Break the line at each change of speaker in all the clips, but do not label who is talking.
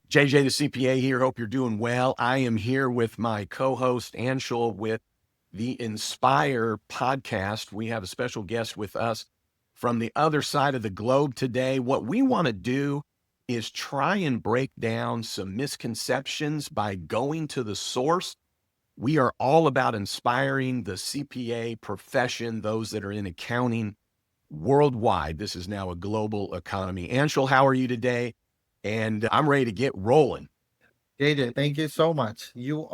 JJ, the CPA here. Hope you're doing well. I am here with my co-host Anshul with the Inspire podcast. We have a special guest with us from the other side of the globe today. What we want to do is try and break down some misconceptions by going to the source. We are all about inspiring the CPA profession, those that are in accounting worldwide. This is now a global economy. Anshul, how are you today? And I'm ready to get rolling.
JJ, thank you so much. You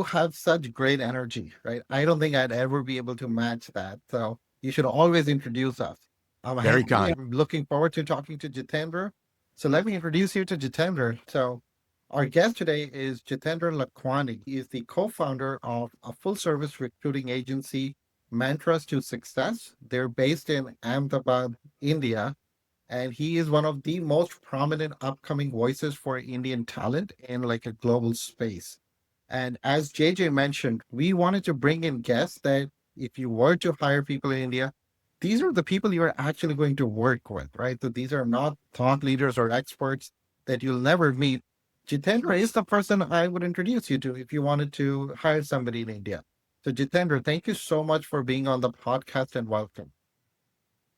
have such great energy, right? I don't think I'd ever be able to match that. So you should always introduce us. I'm
Very
happy.
kind.
I'm looking forward to talking to Jitendra. So let me introduce you to Jitendra. So our guest today is Jitendra Lakhwani. He is the co-founder of a full-service recruiting agency, Mantras to Success. They're based in Ahmedabad, India, and he is one of the most prominent upcoming voices for Indian talent in like a global space. And as JJ mentioned, we wanted to bring in guests that if you were to hire people in India, these are the people you are actually going to work with, right? So these are not thought leaders or experts that you'll never meet. Jitendra is the person I would introduce you to if you wanted to hire somebody in India. So Jitendra, thank you so much for being on the podcast and welcome.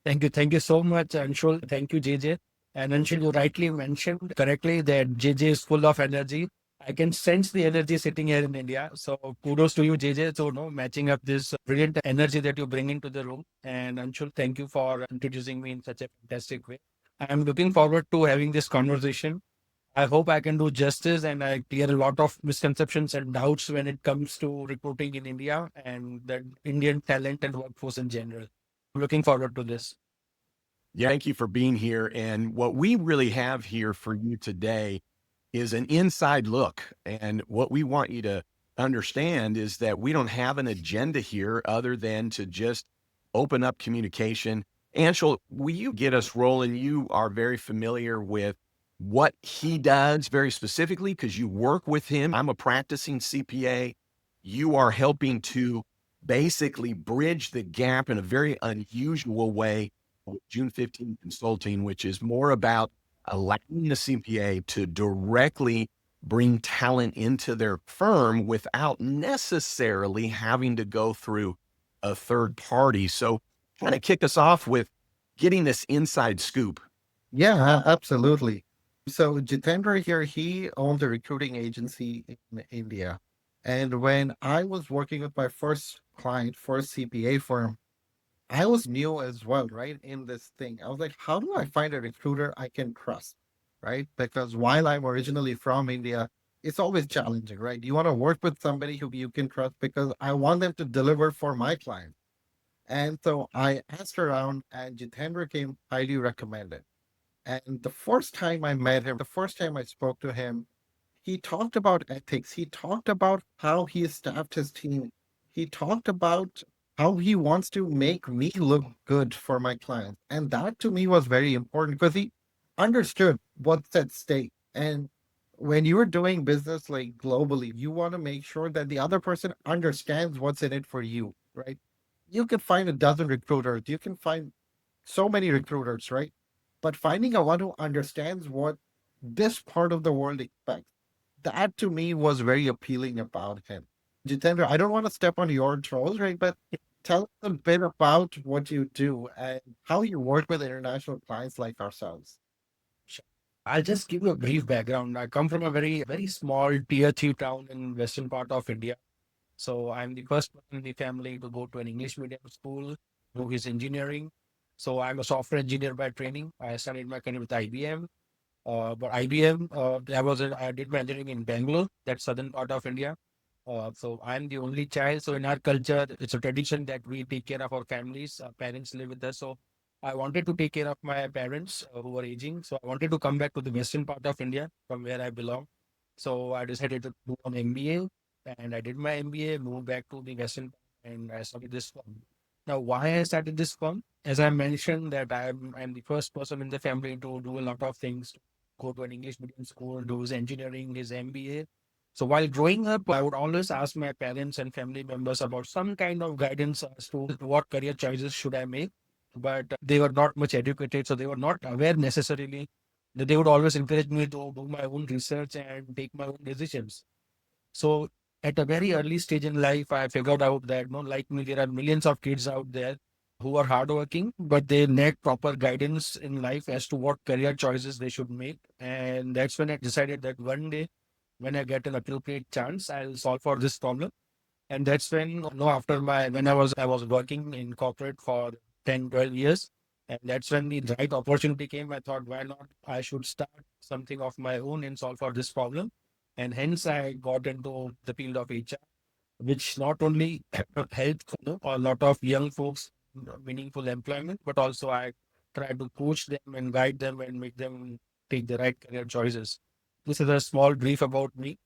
Thank you. Thank you so much, Anshul. Thank you, JJ. And Anshul, you rightly mentioned correctly that JJ is full of energy. I can sense the energy sitting here in India. So kudos to you, JJ. So, no, matching up this brilliant energy that you bring into the room. And Anshul, thank you for introducing me in such a fantastic way. I'm looking forward to having this conversation. I hope I can do justice and I clear a lot of misconceptions and doubts when it comes to recruiting in India and the Indian talent and workforce in general. I'm looking forward to this.
Yeah, thank you for being here. And what we really have here for you today is an inside look. And what we want you to understand is that we don't have an agenda here other than to just open up communication. Anshul, will you get us rolling? You are very familiar with what he does very specifically because you work with him. I'm a practicing CPA. You are helping to basically bridge the gap in a very unusual way with June 15 Consulting, which is more about allowing the CPA to directly bring talent into their firm without necessarily having to go through a third party. So kind of kick us off with getting this inside scoop.
Yeah, absolutely. So Jitendra here, he owns a recruiting agency in India. And when I was working with my first client, first CPA firm, I was new as well, right? In this thing. I was like, how do I find a recruiter I can trust? Right? Because while I'm originally from India, it's always challenging, right? You want to work with somebody who you can trust because I want them to deliver for my client. And so I asked around and Jitendra came highly recommended. And the first time I met him, the first time I spoke to him, he talked about ethics. He talked about how he staffed his team. He talked about how he wants to make me look good for my clients. And that to me was very important because he understood what's at stake. And when you're doing business like globally, you want to make sure that the other person understands what's in it for you, right? You can find a dozen recruiters, you can find so many recruiters, right? But finding a one who understands what this part of the world expects, that to me was very appealing about him. Jitendra, I don't want to step on your toes, right? But tell us a bit about what you do and how you work with international clients like ourselves.
Sure. I'll just give you a brief background. I come from a very small tier three town in western part of India. So I'm the first person in the family to go to an English medium school, do his engineering. So I'm a software engineer by training. I started my career with IBM. But IBM, I did my engineering in Bangalore, that's southern part of India. So I'm the only child. So in our culture, it's a tradition that we take care of our families. Our parents live with us. So I wanted to take care of my parents who were aging. So I wanted to come back to the western part of India from where I belong. So I decided to do an MBA and I did my MBA, moved back to the western part, and I started this firm. Now, why I started this firm? As I mentioned that I'm the first person in the family to do a lot of things, go to an English medium school, do his engineering, his MBA. So while growing up, I would always ask my parents and family members about some kind of guidance as to what career choices should I make. But they were not much educated, so they were not aware necessarily They would always encourage me to do my own research and take my own decisions. So at a very early stage in life, I figured out that, like me, there are millions of kids out there who are hardworking, but they lack proper guidance in life as to what career choices they should make. And that's when I decided that one day, when I get an appropriate chance, I'll solve for this problem. And that's when, after when I was working in corporate for 10, 12 years. And that's when the right opportunity came. I thought, why not? I should start something of my own and solve for this problem. And hence I got into the field of HR, which not only helped a lot of young folks meaningful employment, but also I try to coach them and guide them and make them take the right career choices. This is a small brief about me.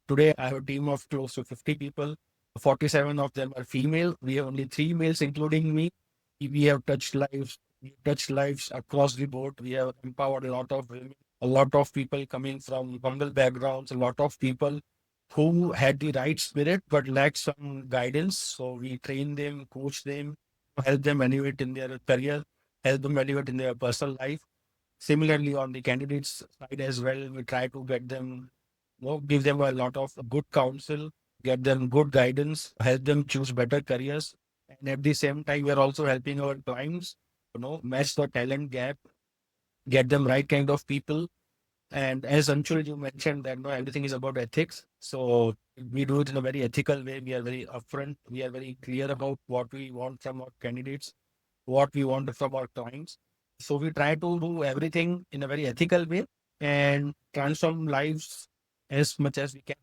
Today, I have a team of close to 50 people. 47 of them are female. We have only three males, including me. We have touched lives. We touched lives across the board. We have empowered a lot of women, a lot of people coming from humble backgrounds, a lot of people who had the right spirit but lacked some guidance. So we train them, coach them, help them elevate in their career, help them elevate in their personal life. Similarly, on the candidates side as well, we try to get them, give them a lot of good counsel, get them good guidance, help them choose better careers. And at the same time, we are also helping our clients, match the talent gap, get them right kind of people. And as Anshul, you mentioned that everything is about ethics. So we do it in a very ethical way. We are very upfront. We are very clear about what we want from our candidates, what we want from our clients. So we try to do everything in a very ethical way and transform lives as much as we can.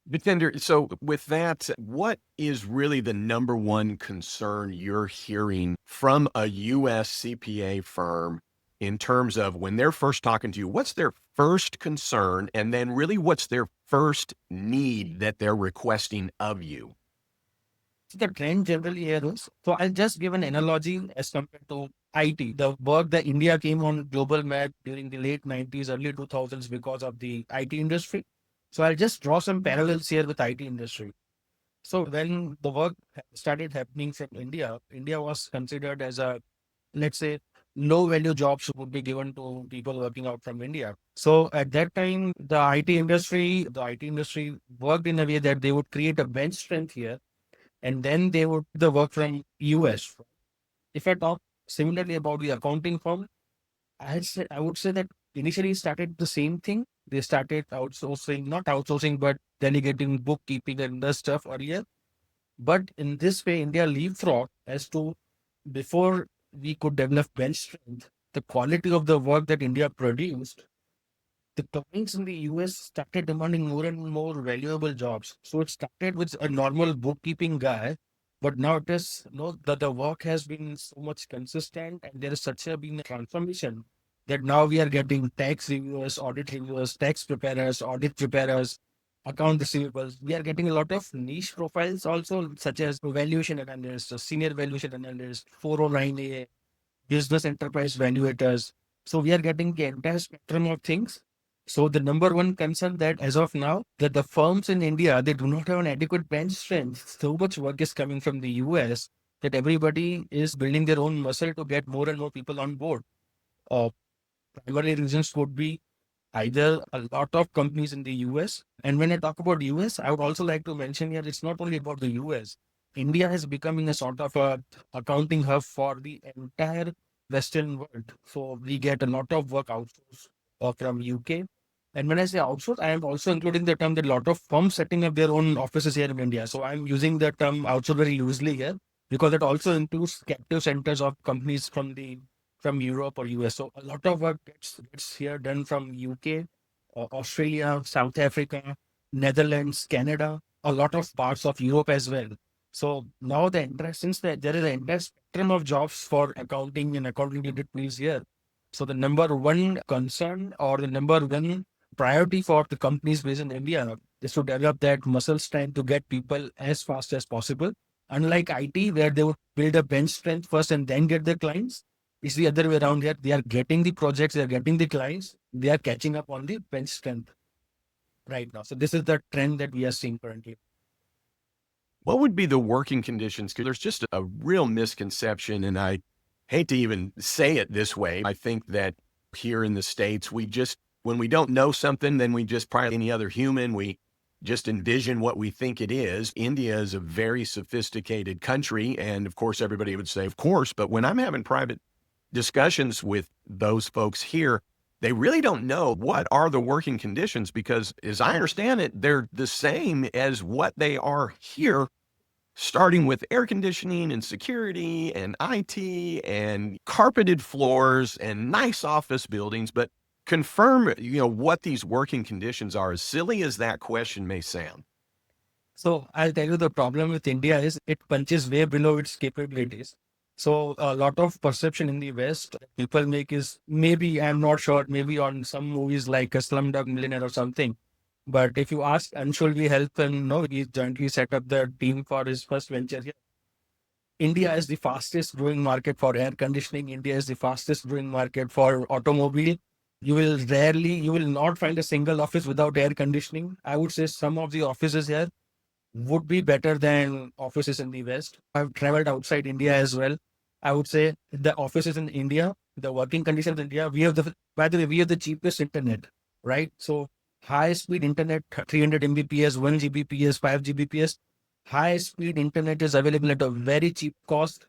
Jitendra, so with that, what is really the number one concern you're hearing from a US CPA firm in terms of when they're first talking to you? What's their first concern? And then really what's their first need that they're requesting of you?
The trend generally here is, so I'll just give an analogy as compared to IT. The work that India came on global map during the late 90s, early 2000s because of the IT industry. So I'll just draw some parallels here with IT industry. So when the work started happening from India, India was considered as a, let's say, low value jobs would be given to people working out from India. So at that time, the IT industry worked in a way that they would create a bench strength here, and then they would do the work from US. If I talk similarly about the accounting firm, I would say that initially started the same thing. They started outsourcing, not outsourcing, but delegating bookkeeping and other stuff earlier. But in this way, India leapfrog as to before we could develop bench strength, the quality of the work that India produced, the clients in the US started demanding more and more valuable jobs. So it started with a normal bookkeeping guy, but now it is that the work has been so much consistent and there is such a been a transformation that now we are getting tax reviewers, audit reviewers, tax preparers, audit preparers, account receivables. We are getting a lot of niche profiles also, such as valuation analyst, senior valuation analyst, 409A, business enterprise valuators. So we are getting the entire spectrum of things. So the number one concern that as of now, that the firms in India, they do not have an adequate bench strength. So much work is coming from the US that everybody is building their own muscle to get more and more people on board. Uh, Primary reasons would be either a lot of companies in the US. And when I talk about US, I would also like to mention here, it's not only about the US. India is becoming a sort of a accounting hub for the entire Western world. So we get a lot of work outsourced from UK. And when I say outsource, I am also including the term that a lot of firms setting up their own offices here in India. So I'm using the term outsource very loosely here because it also includes captive centers of companies from Europe or US. So a lot of work gets here done from UK, Australia, South Africa, Netherlands, Canada, a lot of parts of Europe as well. So now since there is an entire spectrum of jobs for accounting and accounting related fields here. So the number one concern or the number one priority for the companies based in India is to develop that muscle strength to get people as fast as possible. Unlike IT, where they would build a bench strength first and then get the clients, it's the other way around here. They are getting the projects, they are getting the clients, they are catching up on the bench strength right now. So this is the trend that we are seeing currently.
What would be the working conditions? Because there's just a real misconception, and I hate to even say it this way. I think that here in the States, when we don't know something, then we just probably any other human, we just envision what we think it is. India is a very sophisticated country. And of course, everybody would say, of course, but when I'm having private discussions with those folks here, they really don't know what are the working conditions because, as I understand it, they're the same as what they are here, starting with air conditioning and security and IT and carpeted floors and nice office buildings. But confirm, what these working conditions are, as silly as that question may sound.
So I'll tell you the problem with India is it punches way below its capabilities. So a lot of perception in the West that people make is maybe, I'm not sure, maybe on some movies like a Slumdog Millionaire or something. But if you ask Anshul, we help him, no, he jointly set up the team for his first venture here. India is the fastest growing market for air conditioning. India is the fastest growing market for automobile. You will not find a single office without air conditioning. I would say some of the offices here would be better than offices in the West. I've traveled outside India as well. I would say the offices in India, the working conditions in India, by the way, we have the cheapest internet, right? So high speed internet, 300 Mbps, 1 Gbps, 5 Gbps, high speed internet is available at a very cheap cost.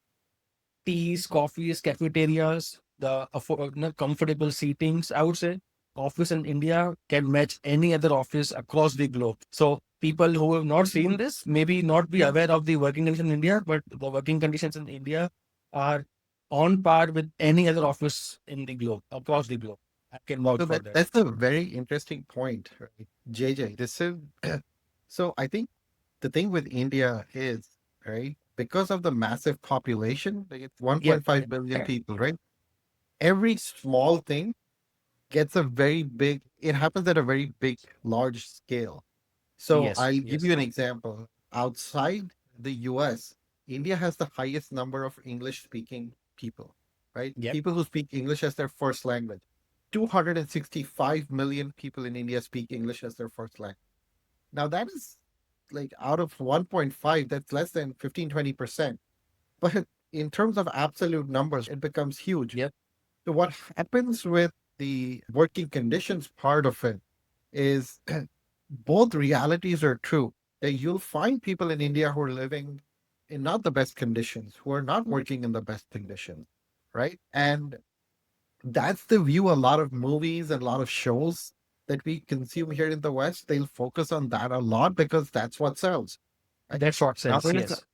Teas, coffees, cafeterias, comfortable seatings. I would say office in India can match any other office across the globe. So people who have not seen this maybe not be aware of the working conditions in India, but the working conditions in India are on par with any other office in the globe, across the globe. I can vouch
So
for that.
that's a very interesting point, right? JJ, this is so I think the thing with India is, right, because of the massive population, like it's
Yeah.
1.5 billion people, right? Every small thing gets a very big, it happens at a very big, large scale. So
Yes.
I'll give
Yes.
you an example. Outside the US, India has the highest number of English speaking people, right?
Yep.
People who speak English as their first language. 265 million people in India speak English as their first language. Now, that is like out of 1.5, that's less than 15-20%. But in terms of absolute numbers, it becomes huge.
Yep.
So, what happens with the working conditions part of it is both realities are true. That you'll find people in India who are living in not the best conditions, who are not working in the best conditions, right? And that's the view a lot of movies and a lot of shows that we consume here in the West. They'll focus on that a lot because that's what sells. Right?
That's what
Now,
sense.
there is
Yes.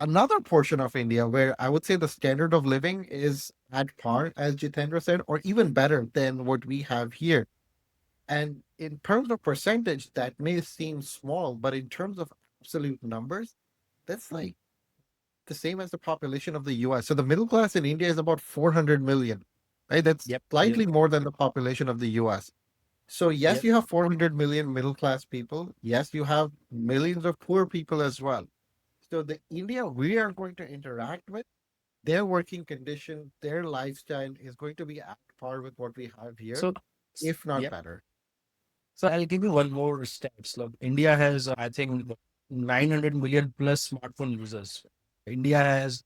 another portion of India where I would say the standard of living is at par, as Jitendra said, or even better than what we have here. And in terms of percentage, that may seem small, but in terms of absolute numbers, that's like the same as the population of the US. So the middle class in India is about 400 million, right? That's
Yep. Yep.
slightly more than the population of the US. So yes,
Yep.
you have 400 million middle class people. Yes, you have millions of poor people as well. So the India we are going to interact with, their working condition, their lifestyle is going to be at par with what we have here,
So,
if not
yep.
better.
So I'll give you one more stats. Look, India has, I think, 900 million plus smartphone users. India has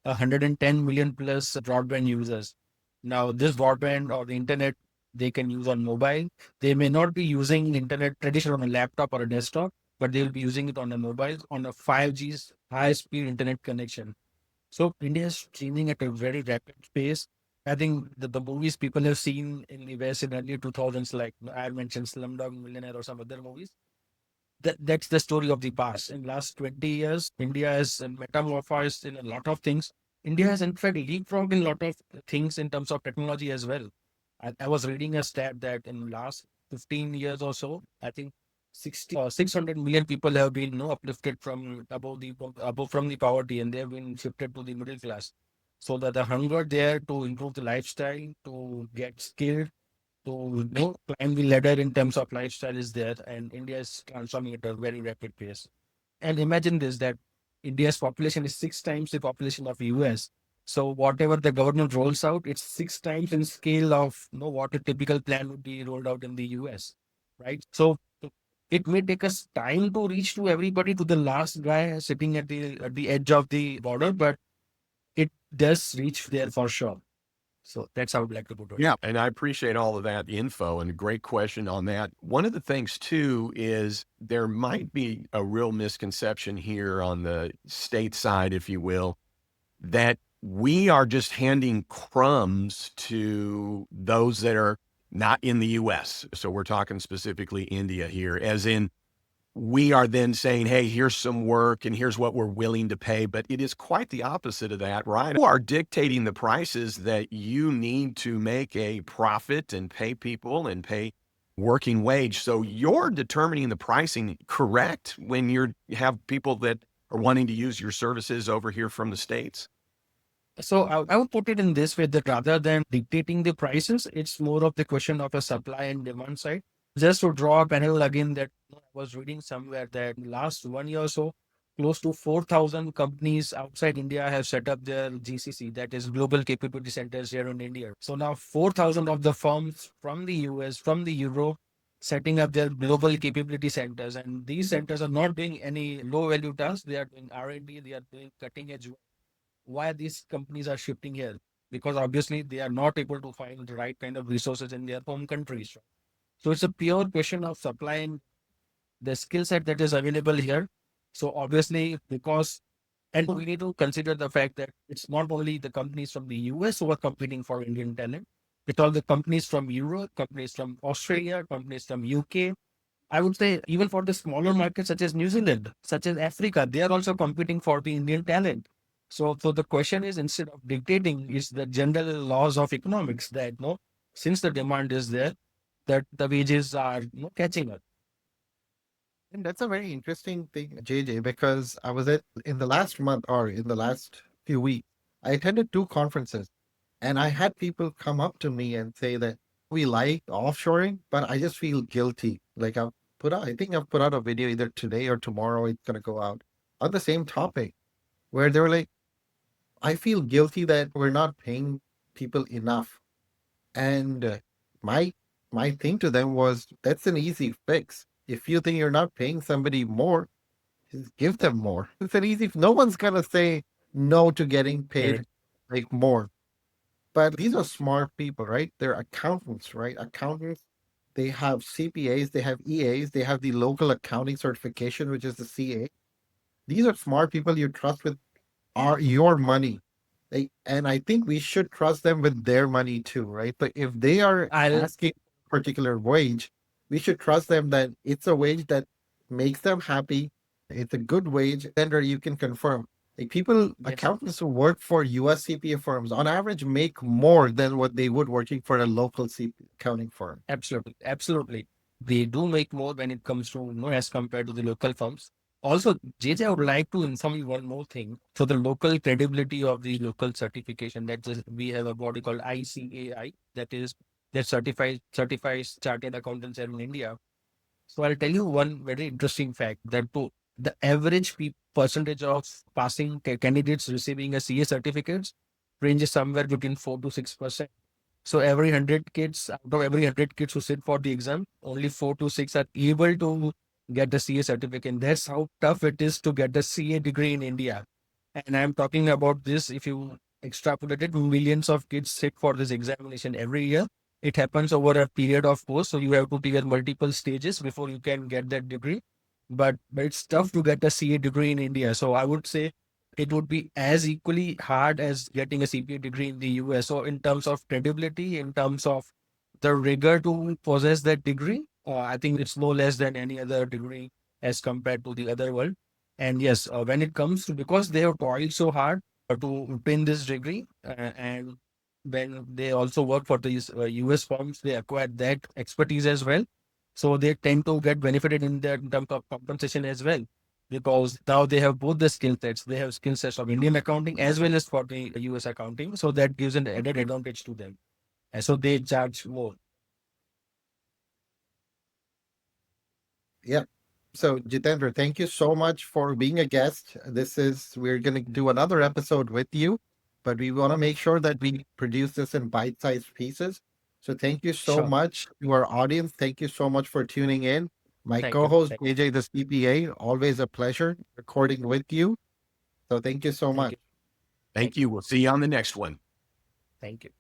110 million plus broadband users. Now, this broadband or the internet they can use on mobile. They may not be using internet traditional on a laptop or a desktop, but they will be using it on a mobile on a 5G high speed internet connection. So India is changing at a very rapid pace. I think the movies people have seen in the West in early 2000s, like I mentioned Slumdog Millionaire or some other movies, that's the story of the past. In last 20 years, India has metamorphosed in a lot of things. India has in fact leapfrogged in a lot of things in terms of technology as well. I was reading a stat that in last 15 years or so, I think 600 million people have been uplifted from above from the poverty, and they have been shifted to the middle class. So that the hunger there to improve the lifestyle, to get skilled, to climb the ladder in terms of lifestyle is there, and India is transforming at a very rapid pace. And imagine this, that India's population is 6 times the population of US. So whatever the government rolls out, it's 6 times in scale of what a typical plan would be rolled out in the US, right? So it may take us time to reach to everybody, to the last guy sitting at the edge of the border, but it does reach there for sure. So that's how I would like to put it.
Yeah, and I appreciate all of that info and a great question on that. One of the things too is there might be a real misconception here on the state side, if you will, that we are just handing crumbs to those that are not in the US. So we're talking specifically India here, as in we are then saying, hey, here's some work and here's what we're willing to pay. But it is quite the opposite of that, right? You are dictating the prices that you need to make a profit and pay people and pay working wage. So you're determining the pricing, correct, when you have people that are wanting to use your services over here from the States?
So I would put it in this way, that rather than dictating the prices, it's more of the question of a supply and demand side. Just to draw a parallel again, that I was reading somewhere that last 1 year or so, close to 4,000 companies outside India have set up their GCC, that is Global Capability Centers here in India. So now 4,000 of the firms from the US, from the Europe, setting up their global capability centers. And these centers are not doing any low value tasks. They are doing R&D, they are doing cutting edge. Why these companies are shifting here? Because obviously they are not able to find the right kind of resources in their home countries. So it's a pure question of supply and the skill set that is available here. So obviously, because, and we need to consider the fact that it's not only the companies from the US who are competing for Indian talent, it's all the companies from Europe, companies from Australia, companies from UK. I would say even for the smaller markets such as New Zealand, such as Africa, they are also competing for the Indian talent. So the question is, instead of dictating, is the general laws of economics that no, since the demand is there, that the wages are catching up.
And that's a very interesting thing, JJ, because I was at in the last month or in the last few weeks, I attended two conferences and I had people come up to me and say that we like offshoring, but I just feel guilty. Like I think I've put out a video either today or tomorrow, it's gonna go out on the same topic where they were like, I feel guilty that we're not paying people enough. And my my thing to them was that's an easy fix. If you think you're not paying somebody more, just give them more. It's an easy. No one's gonna say no to getting paid
Correct.
like more. But these are smart people, right? They're accountants, right? Accountants. They have CPAs, they have EAs, they have the local accounting certification, which is the CA. These are smart people you trust with are your money. And I think we should trust them with their money too, right? But if they are
I'll
asking a particular wage, we should trust them that it's a wage that makes them happy. It's a good wage. Then you can confirm. Like people,
Yes,
accountants who work for US CPA firms on average make more than what they would working for a local CPA accounting firm.
absolutely, absolutely. They do make more when it comes to as compared to the local firms. Also, JJ, I would like to inform you one more thing. So the local credibility of the local certification, that is, we have a body called ICAI, that certifies chartered accountants here in India. So I'll tell you one very interesting fact, that the average percentage of passing candidates receiving a CA certificates ranges somewhere between 4 to 6%. So every 100 kids, out of every 100 kids who sit for the exam, only 4 to 6 are able to get the CA certificate. That's how tough it is to get the CA degree in India. And I'm talking about this, if you extrapolate it, millions of kids sit for this examination every year. It happens over a period of course, so you have to clear multiple stages before you can get that degree. But it's tough to get a CA degree in India. So I would say it would be as equally hard as getting a CPA degree in the US. So in terms of credibility, in terms of the rigor to possess that degree, I think it's no less than any other degree as compared to the other world. And yes, when it comes to, because they have toiled so hard to obtain this degree, and when they also work for these US firms, they acquire that expertise as well. So they tend to get benefited in their in terms of compensation as well, because now they have both the skill sets. They have skill sets of Indian accounting as well as for the US accounting. So that gives an added advantage to them. And so they charge more.
Yeah. So, Jitendra, thank you so much for being a guest. We're going to do another episode with you, but we want to make sure that we produce this in bite sized pieces. So, thank you so
Sure.
much to our audience. Thank you so much for tuning in. My
Thank
co
you.
host, AJ, the CPA, always a pleasure recording with you. So, thank you so
Thank
much.
you.
Thank you. We'll see you on the next one.
Thank you.